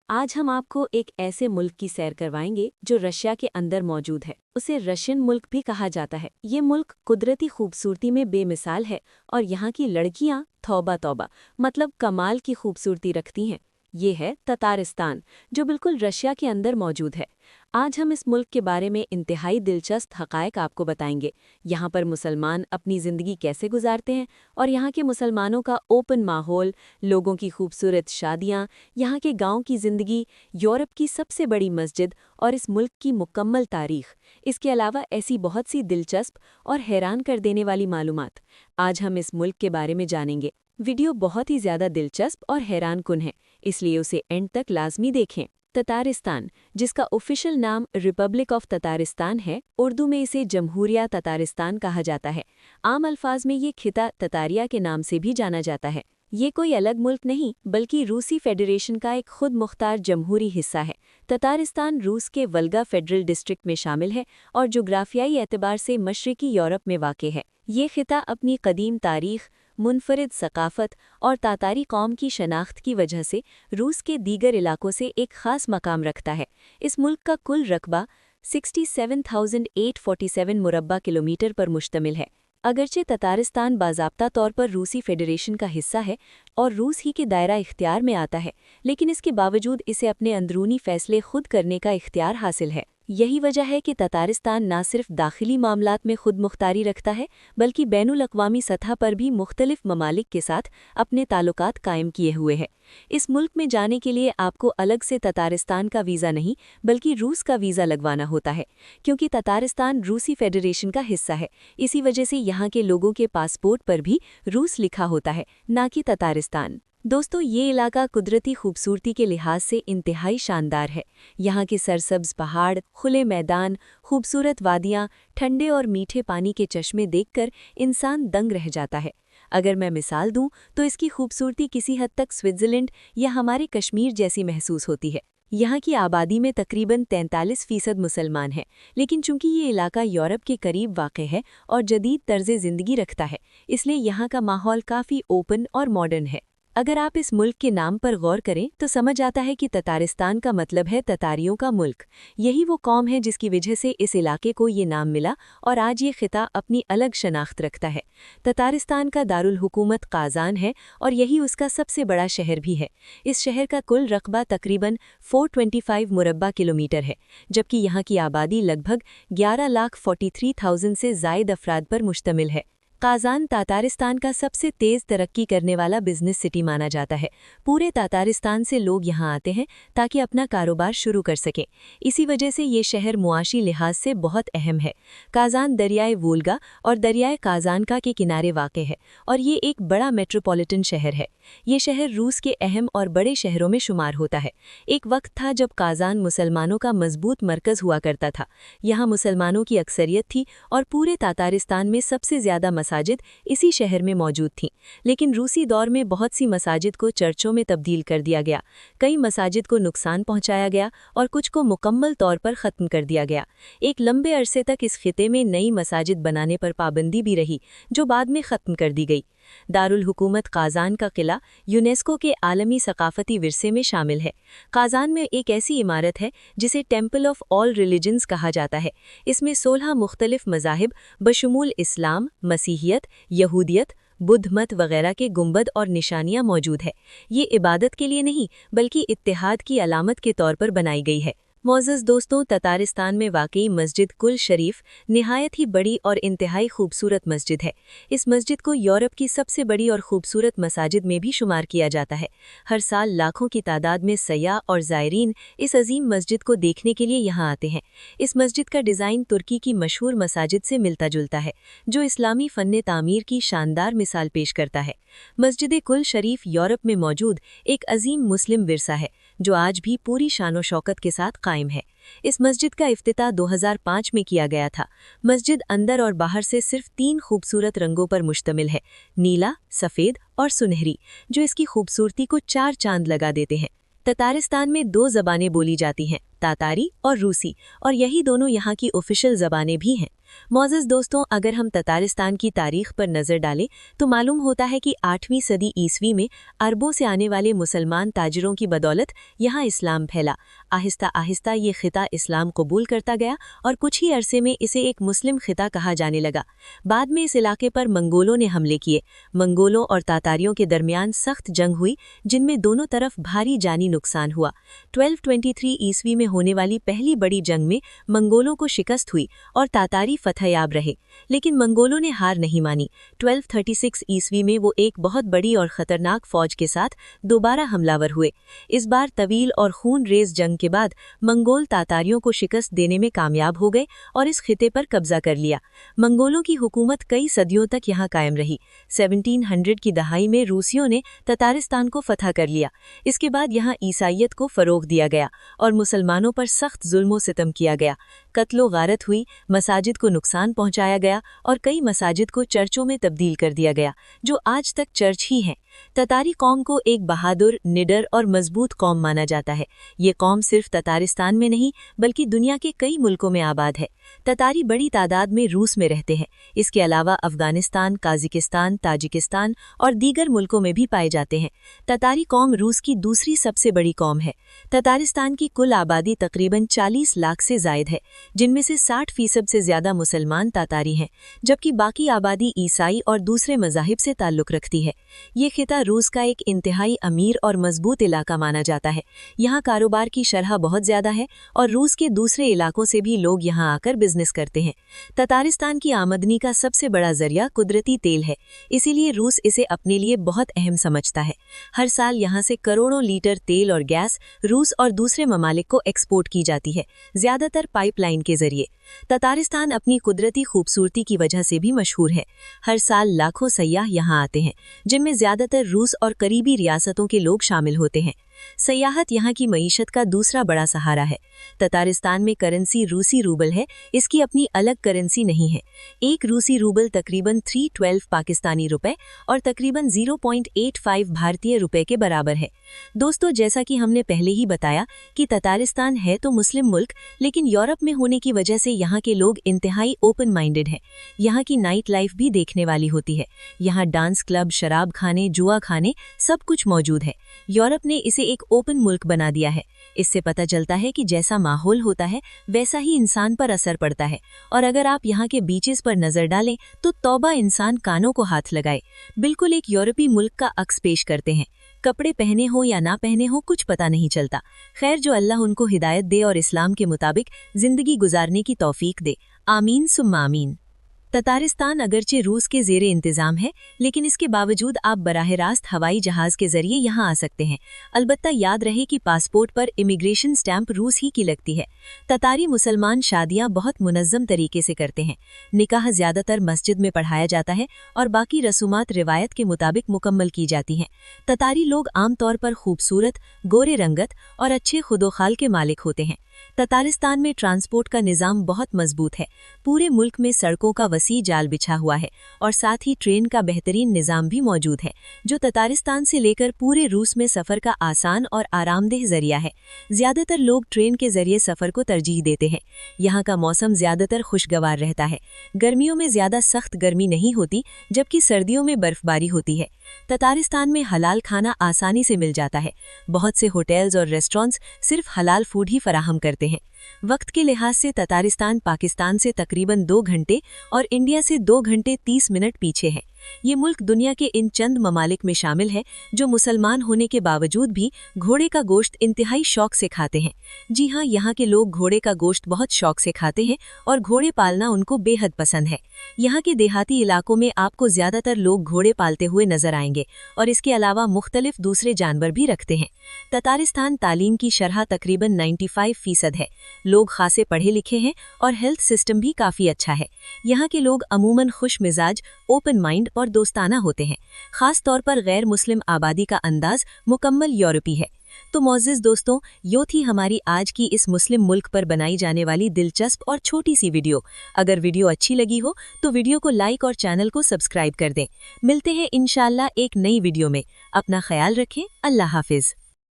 आज हम आपको एक ऐसे मुल्क की सैर करवाएंगे जो रशिया के अंदर मौजूद है। उसे रशियन मुल्क भी कहा जाता है। ये मुल्क कुदरती खूबसूरती में बेमिसाल है और यहाँ की लड़कियाँ तौबा तौबा मतलब कमाल की खूबसूरती रखती हैं। ये है ततारिस्तान, जो बिल्कुल रशिया के अंदर मौजूद है। आज हम इस मुल्क के बारे में इंतहाई दिलचस्प हक़ाइक़ आपको बताएंगे। यहाँ पर मुसलमान अपनी ज़िंदगी कैसे गुजारते हैं और यहाँ के मुसलमानों का ओपन माहौल, लोगों की खूबसूरत शादियाँ, यहाँ के गांव की ज़िंदगी, यूरोप की सबसे बड़ी मस्जिद और इस मुल्क की मुकम्मल तारीख़। इसके अलावा ऐसी बहुत सी दिलचस्प और हैरान कर देने वाली मालूमात आज हम इस मुल्क के बारे में जानेंगे। वीडियो बहुत ही ज़्यादा दिलचस्प और हैरान कुन है, इसलिए उसे एंड तक लाजमी देखें। ततारिस्तान, जिसका ऑफिशियल नाम रिपब्लिक ऑफ ततारिस्तान है, उर्दू में इसे जमहूरिया ततारिस्तान कहा जाता है। आम अल्फाज में ये खिता ततारिया के नाम से भी जाना जाता है। ये कोई अलग मुल्क नहीं बल्कि रूसी फेडरेशन का एक खुद मुख्तार जमहूरी हिस्सा है। ततारिस्तान रूस के वल्गा फेडरल डिस्ट्रिक्ट में शामिल है और जोग्राफियाई एतबार से मशरकी यूरोप में वाक़ है। ये खिता अपनी कदीम तारीख़, मुनफरिद सकाफ़त और तातारी कौम की शनाख्त की वजह से रूस के दीगर इलाकों से एक ख़ास मकाम रखता है। इस मुल्क का कुल रकबा 67,847 मुरब्बा किलोमीटर पर मुश्तमिल है। अगरचे ततारिस्तान बाज़ाब्ता तौर पर रूसी फेडरेशन का हिस्सा है और रूस ही के दायरा इख्तियार में आता है, लेकिन इसके बावजूद इसे अपने अंदरूनी फ़ैसले खुद करने का इख्तियार हासिल है। यही वजह है कि ततारिस्तान न सिर्फ दाखिली मामलात में खुद मुख्तारी रखता है, बल्कि बैनुल अक़वामी सतह पर भी मुख्तलिफ ममालिक के साथ अपने ताल्लुकात कायम किए हुए है। इस मुल्क में जाने के लिए आपको अलग से ततारिस्तान का वीज़ा नहीं बल्कि रूस का वीज़ा लगवाना होता है, क्योंकि ततारिस्तान रूसी फेडरेशन का हिस्सा है। इसी वजह से यहाँ के लोगों के पासपोर्ट पर भी रूस लिखा होता है, न कि ततारिस्तान। दोस्तों, ये इलाका कुदरती खूबसूरती के लिहाज से इंतहाई शानदार है। यहाँ के सरसब्ज पहाड़, खुले मैदान, खूबसूरत वादियाँ, ठंडे और मीठे पानी के चश्मे देखकर इंसान दंग रह जाता है। अगर मैं मिसाल दूं तो इसकी खूबसूरती किसी हद तक स्विट्ज़रलैंड या हमारे कश्मीर जैसी महसूस होती है। यहाँ की आबादी में तकरीबन 43% मुसलमान हैं, लेकिन चूंकि ये इलाका यूरोप के करीब वाक़ है और जदीद तर्ज़ ज़िंदगी रखता है, इसलिए यहाँ का माहौल काफ़ी ओपन और मॉडर्न है। अगर आप इस मुल्क के नाम पर गौर करें तो समझ आता है कि ततारिस्तान का मतलब है ततारियों का मुल्क। यही वो कौम है जिसकी वजह से इस इलाके को ये नाम मिला और आज ये खिता अपनी अलग शनाख्त रखता है। ततारिस्तान का दारुल हुकूमत काज़ान है और यही उसका सबसे बड़ा शहर भी है। इस शहर का कुल रकबा तकरीबन 425 मुरब्बा किलोमीटर है, जबकि यहाँ की आबादी लगभग 11,43,000 से ज़ायद अफराद पर मुश्तमिल है। काज़ान तातारिस्तान का सबसे तेज़ तरक्की करने वाला बिजनेस सिटी माना जाता है। पूरे तातारिस्तान से लोग यहाँ आते हैं ताकि अपना कारोबार शुरू कर सकें। इसी वजह से ये शहर मुआशी लिहाज से बहुत अहम है। काज़ान दरियाए वोल्गा और दरियाए काज़ानका के किनारे वाक़ है और ये एक बड़ा मेट्रोपॉलिटन शहर है। ये शहर रूस के अहम और बड़े शहरों में शुमार होता है। एक वक्त था जब काज़ान मुसलमानों का मजबूत मरकज़ हुआ करता था। यहाँ मुसलमानों की अक्सरियत थी और पूरे तातारिस्तान में सबसे ज़्यादा मसाजिद इसी शहर में मौजूद थीं। लेकिन रूसी दौर में बहुत सी मसाजिद को चर्चों में तब्दील कर दिया गया। कई मसाजिद को नुकसान पहुंचाया गया और कुछ को मुकम्मल तौर पर ख़त्म कर दिया गया। एक लंबे अरसे तक इस खिते में नई मसाजिद बनाने पर पाबंदी भी रही, जो बाद में ख़त्म कर दी गई। दारुल हुकूमत काज़ान का किला यूनेस्को के आलमी सकाफ़ती विरसे में शामिल है। काज़ान में एक ऐसी इमारत है जिसे टेम्पल ऑफ ऑल रिलीजन्स कहा जाता है। इसमें 16 मुख्तलिफ मज़ाहिब बशमूल इस्लाम, मसीहियत, यहूदियत, बुद्ध मत वगैरह के गुंबद और निशानियां मौजूद है। ये इबादत के लिए नहीं बल्कि इत्तेहाद की अलामत के तौर पर बनाई गई है। मोअज़्ज़ज़ दोस्तों, ततारिस्तान में वाक़ई मस्जिद कुल शरीफ निहायत ही बड़ी और इंतहाई खूबसूरत मस्जिद है। इस मस्जिद को यूरोप की सबसे बड़ी और खूबसूरत मसाजिद में भी शुमार किया जाता है। हर साल लाखों की तादाद में सयाह और ज़ायरीन इस अजीम मस्जिद को देखने के लिए यहाँ आते हैं। इस मस्जिद का डिज़ाइन तुर्की की मशहूर मसाजिद से मिलता जुलता है, जो इस्लामी फ़न तामीर की शानदार मिसाल पेश करता है। मस्जिद कुल शरीफ यूरोप में मौजूद एक अजीम मुस्लिम विरसा है, जो आज भी पूरी शान व शौकत के साथ कायम है। इस मस्जिद का इफ्तिताह 2005 में किया गया था। मस्जिद अंदर और बाहर से सिर्फ 3 खूबसूरत रंगों पर मुश्तमिल है, नीला, सफ़ेद और सुनहरी, जो इसकी खूबसूरती को 4 चांद लगा देते हैं। ततारिस्तान में 2 ज़बानें बोली जाती हैं, तातारी और रूसी, और यही दोनों यहाँ की ऑफिशियल ज़बानें भी हैं। मौजूद दोस्तों, अगर हम ततारिस्तान की तारीख पर नज़र डालें तो मालूम होता है कि 8वीं सदी ईस्वी में अरबों से आने वाले मुसलमान ताजिरों की बदौलत यहाँ इस्लाम फैला। आहिस्ता आहिस्ता ये खिता इस्लाम कबूल करता गया और कुछ ही अरसे में इसे एक मुस्लिम खिता कहा जाने लगा। बाद में इस इलाके पर मंगोलों ने हमले किए। मंगोलों और तातारियों के दरमियान सख्त जंग हुई, जिनमें दोनों तरफ भारी जानी नुकसान हुआ। 1223 ईस्वी में होने वाली पहली बड़ी जंग में मंगोलों को शिकस्त हुई और तातारी फतहयाब रहे, लेकिन मंगोलों ने हार नहीं मानी। 1236 ईस्वी में वो एक बहुत बड़ी और खतरनाक फौज के साथ दोबारा हमलावर हुए। इस बार तवील और खून रेज जंग के बाद मंगोल तातारियों को शिकस्त देने में कामयाब हो गए और इस खिते पर कब्जा कर लिया। मंगोलों की हुकूमत कई सदियों तक यहाँ कायम रही। 1700 की दहाई में रूसियों ने ततारिस्तान को फतह कर लिया। इसके बाद यहाँ ईसाइयत को फरोग दिया गया और मुसलमानों पर सख्त जुल्म सितम किया गया। कत्लो गारत हुई, मसाजिद को नुकसान पहुंचाया गया और कई मसाजिद को चर्चों में तब्दील कर दिया गया, जो आज तक चर्च ही हैं। ततारी कौम को एक बहादुर, निडर और मजबूत कौम माना जाता है। ये कौम सिर्फ ततारिस्तान में नहीं बल्कि दुनिया के कई मुल्कों में आबाद है। ततारी बड़ी तादाद में रूस में रहते हैं। इसके अलावा अफगानिस्तान, काजिकिस्तान, ताजिकिस्तान और दीगर मुल्कों में भी पाए जाते हैं। ततारी कौम रूस की दूसरी सबसे बड़ी कौम है। ततारिस्तान की कुल आबादी तकरीबन 40 लाख से जायद है, जिनमें से 60% से ज्यादा मुसलमान तातारी हैं, जबकि बाकी आबादी ईसाई और दूसरे मज़ाहिब से ताल्लुक़ रखती है। ये खिता रूस का एक इंतहाई अमीर और मजबूत इलाका माना जाता है। यहाँ कारोबार की शरह बहुत ज़्यादा है और रूस के दूसरे इलाकों से भी लोग यहाँ आकर बिजनेस करते हैं। ततारिस्तान की आमदनी का सबसे बड़ा जरिया कुदरती तेल है, इसीलिए रूस इसे अपने लिए बहुत अहम समझता है। हर साल यहाँ से करोड़ों लीटर तेल और गैस रूस और दूसरे ममालिक को एक्सपोर्ट की जाती है, ज़्यादातर पाइपलाइन के जरिए। ततारिस्तान अपनी कुदरती खूबसूरती की वजह से भी मशहूर है। हर साल लाखों सयाह यहाँ आते हैं, जिनमें ज़्यादातर रूस और करीबी रियासतों के लोग शामिल होते हैं। सयाहत यहाँ की मईशत का दूसरा बड़ा सहारा है। ततारिस्तान में करेंसी रूसी रूबल है, इसकी अपनी अलग करेंसी नहीं है। एक रूसी रूबल तकरीबन 312 पाकिस्तानी रुपए और तकरीबन 0.85 भारतीय रुपए के बराबर है। दोस्तों, जैसा कि हमने पहले ही बताया कि ततारिस्तान है तो मुस्लिम मुल्क, लेकिन यूरोप में होने की वजह से यहाँ के लोग इंतहाई ओपन माइंडेड हैं। यहाँ की नाइट लाइफ भी देखने वाली होती है। यहाँ डांस क्लब, शराब खाने, जुआ खाने सब कुछ मौजूद है। यूरोप ने इसे एक ओपन मुल्क बना दिया है। इससे पता चलता है कि जैसा माहौल होता है वैसा ही इंसान पर असर पड़ता है। और अगर आप यहाँ के बीचेस पर नजर डालें तो तौबा, इंसान कानों को हाथ लगाए, बिल्कुल एक यूरोपीय मुल्क का अक्स पेश करते हैं। कपड़े पहने हो या ना पहने हो कुछ पता नहीं चलता। खैर, जो अल्लाह उनको हिदायत दे और इस्लाम के मुताबिक जिंदगी गुजारने की तौफीक दे। आमीन सुम्मा आमीन। ततारिस्तान अगरचे रूस के ज़ेरे इंतज़ाम है, लेकिन इसके बावजूद आप बराह रास्त हवाई जहाज़ के ज़रिए यहाँ आ सकते हैं। अलबत्ता याद रहे कि पासपोर्ट पर इमिग्रेशन स्टैंप रूस ही की लगती है। ततारी मुसलमान शादियाँ बहुत मुनज़्ज़म तरीके से करते हैं। निकाह ज़्यादातर मस्जिद में पढ़ाया जाता है और बाकी रसूमात रिवायत के मुताबिक मुकम्मल की जाती हैं। ततारी लोग आमतौर पर खूबसूरत, गोरे रंगत और अच्छे खुदोखाल के मालिक होते हैं। ततारिस्तान में ट्रांसपोर्ट का निज़ाम बहुत मजबूत है। पूरे मुल्क में सड़कों का वसी जाल बिछा हुआ है और साथ ही ट्रेन का बेहतरीन निज़ाम भी मौजूद है, जो ततारिस्तान से लेकर पूरे रूस में सफ़र का आसान और आरामदेह जरिया है। ज़्यादातर लोग ट्रेन के जरिए सफ़र को तरजीह देते हैं। यहाँ का मौसम ज़्यादातर खुशगवार रहता है। गर्मियों में ज़्यादा सख्त गर्मी नहीं होती, जबकि सर्दियों में बर्फबारी होती है। ततारिस्तान में हलाल खाना आसानी से मिल जाता है। बहुत से होटल्स और रेस्टोरेंट्स सिर्फ हलाल फूड ही फराहम करते हैं। वक्त के लिहाज से ततारिस्तान पाकिस्तान से तकरीबन 2 घंटे और इंडिया से 2 घंटे 30 मिनट पीछे है। ये मुल्क दुनिया के इन चंद ममालिक में शामिल है जो मुसलमान होने के बावजूद भी घोड़े का गोश्त इंतहाई शौक से खाते हैं। जी हाँ, यहाँ के लोग घोड़े का गोश्त बहुत शौक से खाते हैं और घोड़े पालना उनको बेहद पसंद है। यहाँ के देहाती इलाकों में आपको ज़्यादातर लोग घोड़े पालते हुए नजर आएंगे और इसके अलावा मुख्तलिफ दूसरे जानवर भी रखते हैं। ततारिस्तान तालीम की शरह तकरीबन 95% है। लोग खासे पढ़े लिखे हैं और हेल्थ सिस्टम भी काफ़ी अच्छा है। यहाँ के लोग अमूमन खुश मिजाज, ओपन माइंड और दोस्ताना होते हैं। खास तौर पर गैर मुस्लिम आबादी का अंदाज मुकम्मल यूरोपी है। तो मौजिज़ दोस्तों, यो थी हमारी आज की इस मुस्लिम मुल्क पर बनाई जाने वाली दिलचस्प और छोटी सी वीडियो। अगर वीडियो अच्छी लगी हो तो वीडियो को लाइक और चैनल को सब्सक्राइब कर दें। मिलते हैं इंशाअल्लाह एक नई वीडियो में। अपना ख्याल रखें। अल्लाह हाफिज़।